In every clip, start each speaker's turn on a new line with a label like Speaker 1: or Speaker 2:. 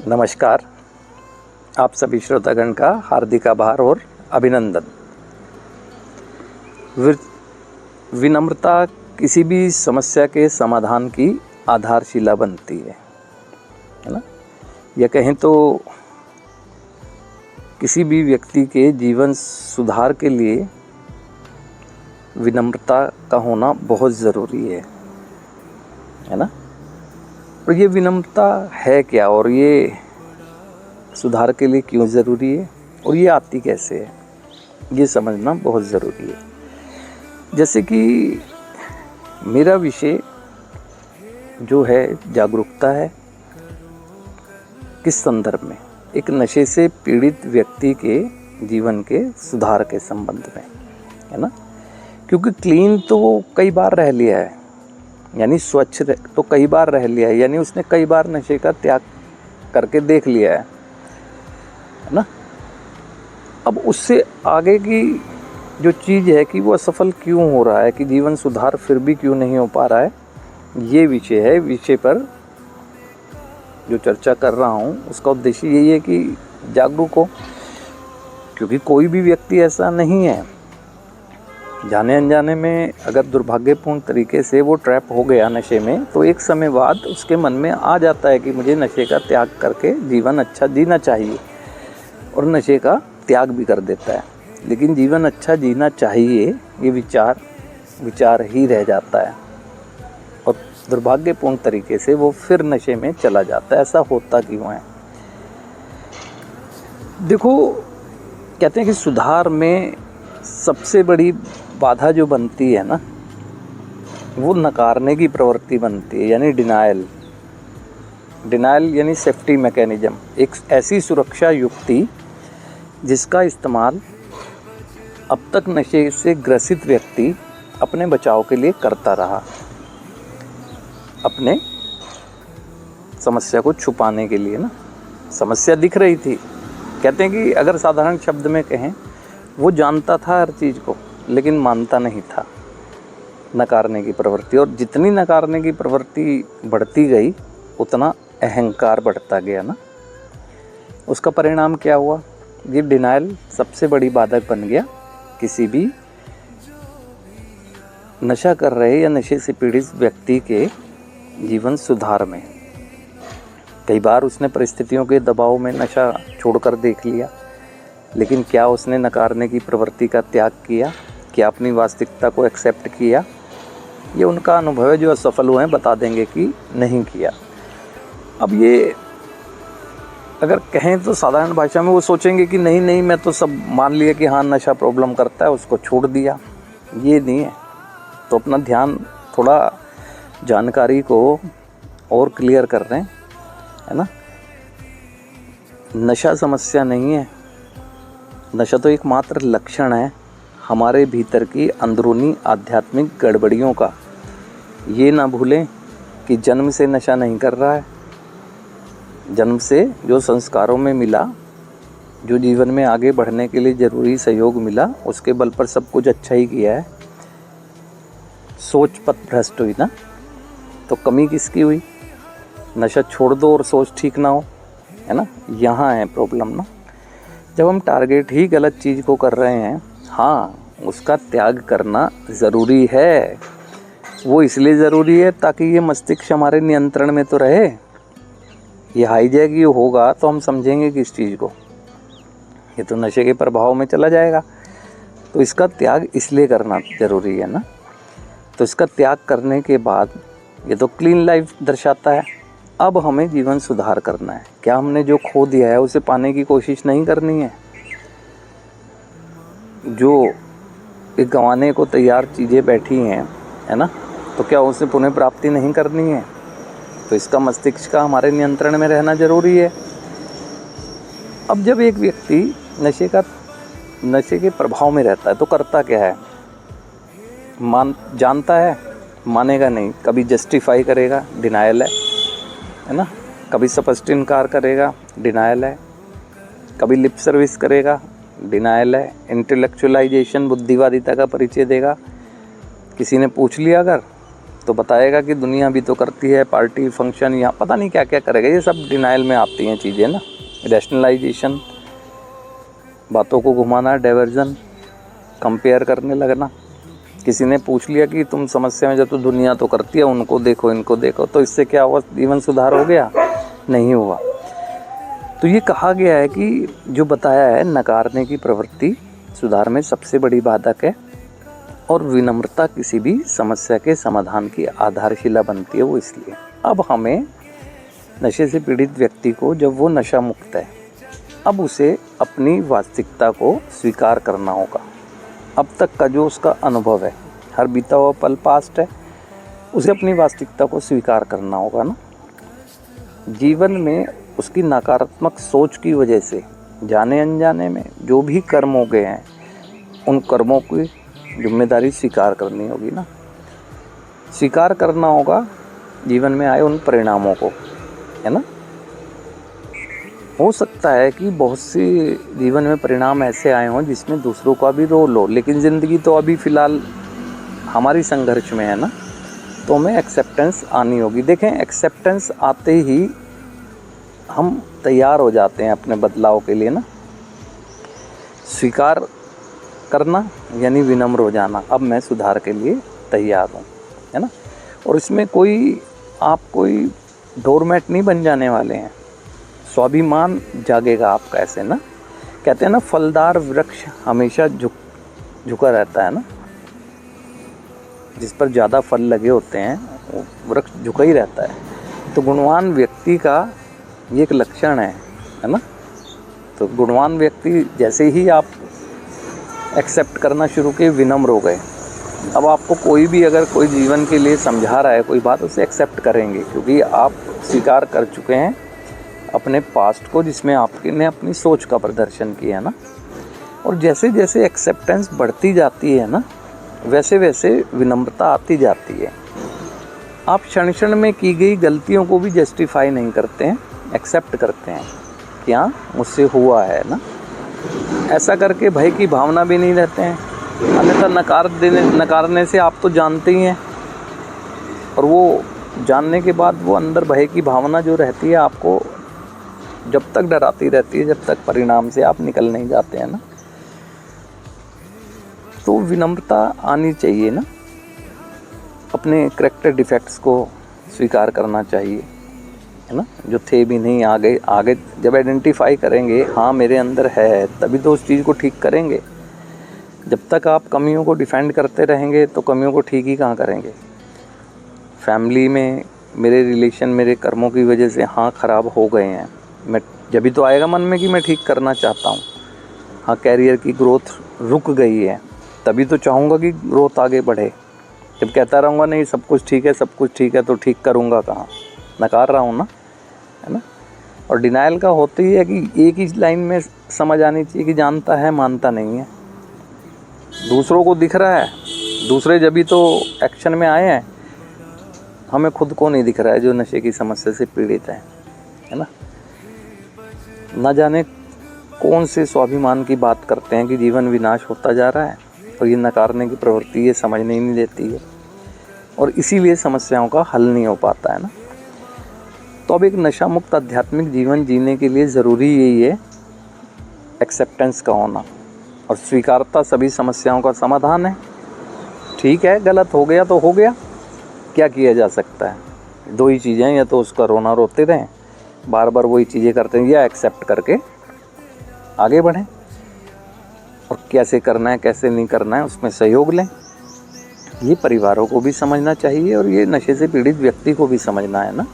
Speaker 1: नमस्कार। आप सभी श्रोतागण का हार्दिक आभार और अभिनंदन। विनम्रता किसी भी समस्या के समाधान की आधारशिला बनती है ना। या कहें तो किसी भी व्यक्ति के जीवन सुधार के लिए विनम्रता का होना बहुत ज़रूरी है ना। और ये विनम्रता है क्या, और ये सुधार के लिए क्यों ज़रूरी है, और ये आती कैसे है, ये समझना बहुत ज़रूरी है। जैसे कि मेरा विषय जो है जागरूकता है, किस संदर्भ में, एक नशे से पीड़ित व्यक्ति के जीवन के सुधार के संबंध में, है ना। क्योंकि क्लीन तो वो कई बार रह लिया है, यानी स्वच्छ तो कई बार रह लिया है, यानी उसने कई बार नशे का त्याग करके देख लिया है ना। अब उससे आगे की जो चीज़ है कि वो असफल क्यों हो रहा है, कि जीवन सुधार फिर भी क्यों नहीं हो पा रहा है, ये विषय है। विषय पर जो चर्चा कर रहा हूँ उसका उद्देश्य यही है कि जागरूक हो, क्योंकि कोई भी व्यक्ति ऐसा नहीं है, जाने अनजाने में अगर दुर्भाग्यपूर्ण तरीके से वो ट्रैप हो गया नशे में, तो एक समय बाद उसके मन में आ जाता है कि मुझे नशे का त्याग करके जीवन अच्छा जीना चाहिए, और नशे का त्याग भी कर देता है। लेकिन जीवन अच्छा जीना चाहिए ये विचार ही रह जाता है, और दुर्भाग्यपूर्ण तरीके से वो फिर नशे में चला जाता है। ऐसा होता क्यों है? देखो, कहते हैं कि सुधार में सबसे बड़ी बाधा जो बनती है ना, वो नकारने की प्रवृत्ति बनती है, यानी डिनायल यानी सेफ्टी मैकेनिज्म, एक ऐसी सुरक्षा युक्ति जिसका इस्तेमाल अब तक नशे से ग्रसित व्यक्ति अपने बचाव के लिए करता रहा, अपने समस्या को छुपाने के लिए ना। समस्या दिख रही थी, कहते हैं कि अगर साधारण शब्द में कहें, वो जानता था हर चीज़ को, लेकिन मानता नहीं था। नकारने की प्रवृत्ति, और जितनी नकारने की प्रवृत्ति बढ़ती गई उतना अहंकार बढ़ता गया ना। उसका परिणाम क्या हुआ? ये डिनायल सबसे बड़ी बाधक बन गया किसी भी नशा कर रहे या नशे से पीड़ित व्यक्ति के जीवन सुधार में। कई बार उसने परिस्थितियों के दबाव में नशा छोड़कर देख लिया, लेकिन क्या उसने नकारने की प्रवृत्ति का त्याग किया? क्या अपनी वास्तविकता को एक्सेप्ट किया? ये उनका अनुभव है, जो असफल हुए हैं बता देंगे कि नहीं किया। अब ये अगर कहें तो साधारण भाषा में वो सोचेंगे कि नहीं मैं तो सब मान लिया कि हाँ नशा प्रॉब्लम करता है, उसको छोड़ दिया। ये नहीं है। तो अपना ध्यान थोड़ा जानकारी को और क्लियर कर रहे हैं, है ना। नशा समस्या नहीं है, नशा तो एकमात्र लक्षण है हमारे भीतर की अंदरूनी आध्यात्मिक गड़बड़ियों का। ये ना भूलें कि जन्म से नशा नहीं कर रहा है। जन्म से जो संस्कारों में मिला, जो जीवन में आगे बढ़ने के लिए ज़रूरी सहयोग मिला, उसके बल पर सब कुछ अच्छा ही किया है। सोच पथ भ्रष्ट हुई ना, तो कमी किसकी हुई? नशा छोड़ दो और सोच ठीक ना हो, है ना। यहाँ है प्रॉब्लम ना। जब हम टारगेट ही गलत चीज़ को कर रहे हैं, हाँ उसका त्याग करना ज़रूरी है। वो इसलिए ज़रूरी है ताकि ये मस्तिष्क हमारे नियंत्रण में तो रहे। ये हाईजैक ही होगा तो हम समझेंगे किस चीज़ को, ये तो नशे के प्रभाव में चला जाएगा। तो इसका त्याग इसलिए करना ज़रूरी है ना। तो इसका त्याग करने के बाद ये तो क्लीन लाइफ दर्शाता है। अब हमें जीवन सुधार करना है। क्या हमने जो खो दिया है उसे पाने की कोशिश नहीं करनी है? जो एक गंवाने को तैयार चीज़ें बैठी हैं, है ना, तो क्या उसे पुनः प्राप्ति नहीं करनी है? तो इसका मस्तिष्क का हमारे नियंत्रण में रहना ज़रूरी है। अब जब एक व्यक्ति नशे के प्रभाव में रहता है तो करता क्या है? जानता है, मानेगा नहीं, कभी जस्टिफाई करेगा, डिनायल है ना। कभी स्पष्ट इनकार करेगा, डिनायल है। कभी लिप सर्विस करेगा, डिनायल है। इंटेलेक्चुअलाइजेशन, बुद्धिवादिता का परिचय देगा। किसी ने पूछ लिया अगर तो बताएगा कि दुनिया भी तो करती है, पार्टी फंक्शन, यहाँ पता नहीं क्या क्या करेगा। ये सब डिनाइल में आती हैं चीज़ें ना, रैशनलाइजेशन, बातों को घुमाना, डाइवर्जन, कंपेयर करने लगना। किसी ने पूछ लिया कि तुम समस्या में जब तो दुनिया तो करती है, उनको देखो इनको देखो, तो इससे क्या हुआ, जीवन सुधार हो गया? नहीं हुआ। तो ये कहा गया है कि जो बताया है, नकारने की प्रवृत्ति सुधार में सबसे बड़ी बाधक है और विनम्रता किसी भी समस्या के समाधान की आधारशिला बनती है। वो इसलिए अब हमें नशे से पीड़ित व्यक्ति को, जब वो नशा मुक्त है, अब उसे अपनी वास्तविकता को स्वीकार करना होगा। अब तक का जो उसका अनुभव है, हर बीता हुआ पल पास्ट है, उसे अपनी वास्तविकता को स्वीकार करना होगा ना। जीवन में उसकी नकारात्मक सोच की वजह से जाने अनजाने में जो भी कर्म हो गए हैं, उन कर्मों की जिम्मेदारी स्वीकार करनी होगी ना। स्वीकार करना होगा जीवन में आए उन परिणामों को, है ना। हो सकता है कि बहुत सी जीवन में परिणाम ऐसे आए हों जिसमें दूसरों का भी रोल हो, लेकिन ज़िंदगी तो अभी फ़िलहाल हमारी संघर्ष में है ना, तो हमें एक्सेप्टेंस आनी होगी। देखें, एक्सेप्टेंस आते ही हम तैयार हो जाते हैं अपने बदलाव के लिए ना। स्वीकार करना यानी विनम्र हो जाना, अब मैं सुधार के लिए तैयार हूँ, है ना। और इसमें आप कोई डोरमैट नहीं बन जाने वाले हैं। स्वाभिमान जागेगा आपका, ऐसे ना। कहते हैं ना, फलदार वृक्ष हमेशा झुका रहता है ना। जिस पर ज़्यादा फल लगे होते हैं वो वृक्ष झुका ही रहता है। तो गुणवान व्यक्ति का ये एक लक्षण है ना। तो गुणवान व्यक्ति जैसे ही आप एक्सेप्ट करना शुरू किए, विनम्र हो गए, अब आपको कोई भी अगर कोई जीवन के लिए समझा रहा है कोई बात, उसे एक्सेप्ट करेंगे, क्योंकि आप स्वीकार कर चुके हैं अपने पास्ट को, जिसमें आपने अपनी सोच का प्रदर्शन किया है ना। और जैसे जैसे एक्सेप्टेंस बढ़ती जाती है ना, वैसे वैसे विनम्रता आती जाती है। आप क्षण क्षण में की गई गलतियों को भी जस्टिफाई नहीं करते हैं, एक्सेप्ट करते हैं कि हाँ मुझसे हुआ है ना। ऐसा करके भय की भावना भी नहीं रहते हैं, अन्यथा नकारने से आप तो जानते ही हैं, और वो जानने के बाद वो अंदर भय की भावना जो रहती है आपको जब तक डराती रहती है, जब तक परिणाम से आप निकल नहीं जाते हैं ना। तो विनम्रता आनी चाहिए ना। अपने करैक्टर डिफेक्ट्स को स्वीकार करना चाहिए, है ना। जो थे भी नहीं, आगे जब आइडेंटिफाई करेंगे हाँ मेरे अंदर है, तभी तो उस चीज़ को ठीक करेंगे। जब तक आप कमियों को डिफेंड करते रहेंगे तो कमियों को ठीक ही कहाँ करेंगे। फैमिली में मेरे रिलेशन मेरे कर्मों की वजह से हाँ ख़राब हो गए हैं, मैं जब भी तो आएगा मन में कि मैं ठीक करना चाहता हूँ। हाँ, कैरियर की ग्रोथ रुक गई है, तभी तो चाहूँगा कि ग्रोथ आगे बढ़े। जब कहता रहूँगा नहीं सब कुछ ठीक है, सब कुछ ठीक है, तो ठीक करूँगा कहाँ, नकार रहा हूँ ना, है ना। और डिनाइल का होता ही है कि एक ही लाइन में समझ आनी चाहिए कि जानता है मानता नहीं है। दूसरों को दिख रहा है, दूसरे जब भी तो एक्शन में आए हैं, हमें खुद को नहीं दिख रहा है जो नशे की समस्या से पीड़ित है ना। ना जाने कौन से स्वाभिमान की बात करते हैं कि जीवन विनाश होता जा रहा है, और ये नकारने की प्रवृत्ति ये समझने ही नहीं देती है, और इसीलिए समस्याओं का हल नहीं हो पाता है ना। तो अब एक नशा मुक्त आध्यात्मिक जीवन जीने के लिए ज़रूरी यही है एक्सेप्टेंस का होना, और स्वीकारता सभी समस्याओं का समाधान है। ठीक है, गलत हो गया तो हो गया, क्या किया जा सकता है। दो ही चीज़ें, या तो उसका रोना रोते रहें, बार बार वही चीज़ें करते हैं, या एक्सेप्ट करके आगे बढ़ें, और कैसे करना है कैसे नहीं करना है उसमें सहयोग लें। ये परिवारों को भी समझना चाहिए, और ये नशे से पीड़ित व्यक्ति को भी समझना है ना।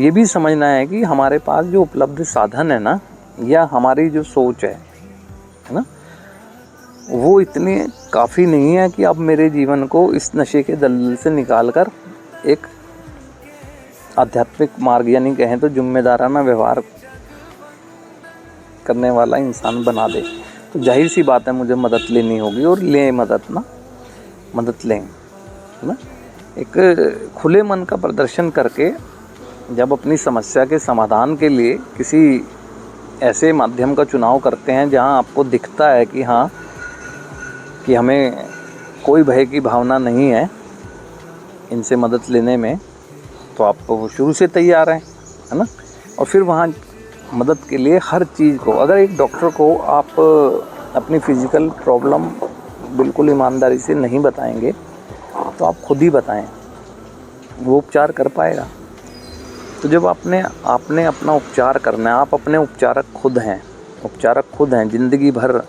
Speaker 1: ये भी समझना है कि हमारे पास जो उपलब्ध साधन है ना, या हमारी जो सोच है ना, वो इतनी काफ़ी नहीं है कि अब मेरे जीवन को इस नशे के दलदल से निकाल कर एक आध्यात्मिक मार्ग, यानी कहें तो जिम्मेदाराना व्यवहार करने वाला इंसान बना दे। तो जाहिर सी बात है मुझे मदद लेनी होगी, और लें मदद लें ना। एक खुले मन का प्रदर्शन करके जब अपनी समस्या के समाधान के लिए किसी ऐसे माध्यम का चुनाव करते हैं जहां आपको दिखता है कि हाँ कि हमें कोई भय की भावना नहीं है, इनसे मदद लेने में, तो आप शुरू से तैयार हैं, है ना। और फिर वहाँ मदद के लिए हर चीज़ को, अगर एक डॉक्टर को आप अपनी फिज़िकल प्रॉब्लम बिल्कुल ईमानदारी से नहीं बताएंगे तो आप खुद ही बताएं, वो उपचार कर पाएगा। तो जब आपने अपना उपचार करना है, आप अपने उपचारक खुद हैं, ज़िंदगी भर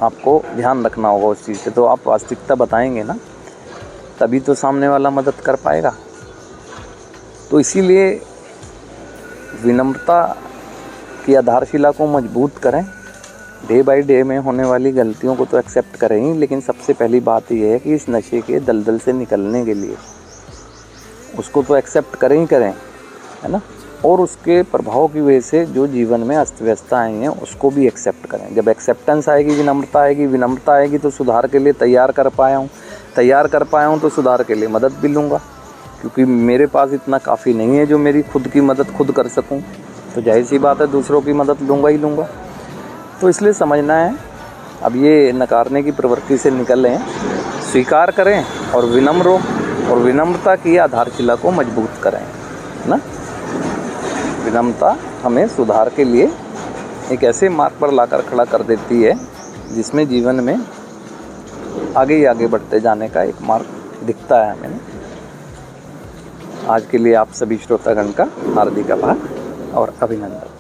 Speaker 1: आपको ध्यान रखना होगा उस चीज़ पे, तो आप वास्तविकता बताएंगे ना, तभी तो सामने वाला मदद कर पाएगा। तो इसीलिए विनम्रता की आधारशिला को मजबूत करें, डे बाय डे में होने वाली गलतियों को तो एक्सेप्ट करें ही, लेकिन सबसे पहली बात यह है कि इस नशे के दलदल से निकलने के लिए उसको तो एक्सेप्ट करें ही करें, है ना। और उसके प्रभाव की वजह से जो जीवन में अस्त व्यस्तता आई हैं उसको भी एक्सेप्ट करें। जब एक्सेप्टेंस आएगी, विनम्रता आएगी तो सुधार के लिए तैयार कर पाया हूँ तो सुधार के लिए मदद भी लूँगा, क्योंकि मेरे पास इतना काफ़ी नहीं है जो मेरी खुद की मदद खुद कर सकूँ, तो जाहिर सी बात है दूसरों की मदद लूँगा। तो इसलिए समझना है, अब ये नकारने की प्रवृत्ति से निकलें, स्वीकार करें और विनम्रता की आधारशिला को मजबूत करें, है ना। विनम्रता हमें सुधार के लिए एक ऐसे मार्ग पर लाकर खड़ा कर देती है जिसमें जीवन में आगे ही आगे बढ़ते जाने का एक मार्ग दिखता है हमें। आज के लिए आप सभी श्रोतागण का हार्दिक आभार और अभिनंदन।